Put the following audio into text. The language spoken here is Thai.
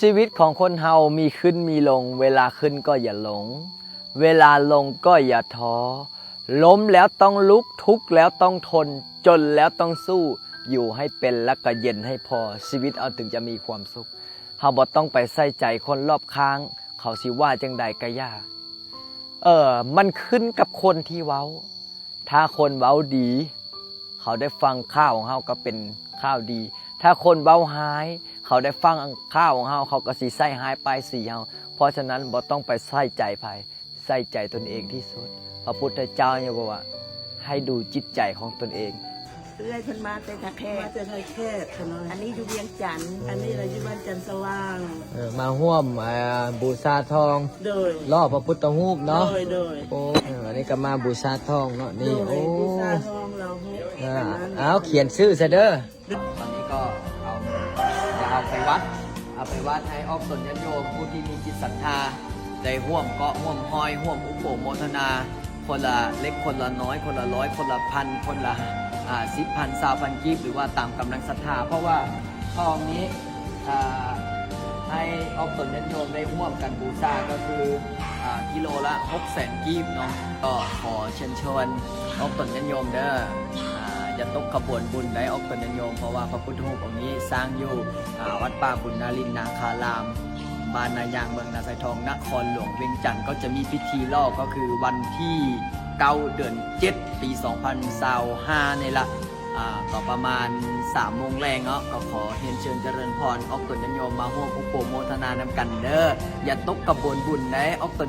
ชีวิตของคนเฮามีขึ้นมีลงเวลาขึ้นก็อย่าหลงเวลาลงก็อย่าท้อล้มแล้วต้องลุกทุกข์แล้วต้องทนจนแล้วต้องสู้อยู่ให้เป็นและก็เย็นให้พอชีวิตเอาถึงจะมีความสุขเฮาบ่ต้องไปใส่ใจคนรอบข้างเขาสิว่าจังใดก็ย่ามันขึ้นกับคนที่เว้าถ้าคนเว้าดีเขาได้ฟังข้าวของเฮาก็เป็นข้าวดีถ้าคนเว้าหายเขาได้ฟังข้าวของเฮาเขาก็สิใส่หายไปสิเฮาเพราะฉะนั้นบ่ต้องไปใส่ใจไผใส่ใจตนเองที่สุดพระพุทธเจ้าเนี่ยบอกว่าให้ดูจิตใจของตนเองเอื้อยเพิ่นมาแต่ทาแค มาจะไทยแคบขนาด อันนี้อยู่เวียงจันทน์ อันนี้เราอยู่บ้านจันทร์สว่าง มาร่วมบูชาทอง โดย ล่อพระพุทธรูปเนาะ โดย โอ้อันนี้ก็มาบูชาทองเนาะนี่ โด โอ้ ยบูชาทองเราให้ เอาเขียนชื่อซะเด้อตอนนี้ก็จะเอาไปวัดให้ออกตนญาติโยมผู้ที่มีจิตศรัทธาได้ร่วมเกาะร่วมหอยร่วมอุปโภคโมทนาคนละเล็กคนละน้อยคนละร้อยคนละพันคนละ10,000 20,000 กีบหรือว่าตามกำลังศรัทธาเพราะว่าทองนี้ให้ออกตนญาติโยมได้ร่วมกันบูชาก็คือกิโลละ600,000 กีบเนาะก็ขอเชิญชวนออกตนญาติโยมเด้อจะตกขบวนบุญได้ออกตนญาติโยมเพราะว่าพระพุทธรูปองค์นี้สร้างอยู่วัดป่าบุญนารินนาคารามบ้านนายางเมืองนาไซทองนครหลวงเวียงจันทร์ก็จะมีพิธีล่อก็คือวันที่9 เดือน 7 ปี 2025นี่ละก็ประมาณ3 โมงแรงเนาะก็ขอเรียนเชิญเจริญพรออกตนญาติโยมมาร่วมอุปโภคโมทนานำกันเด้ออย่าตกขบวนบุญได้ออกตน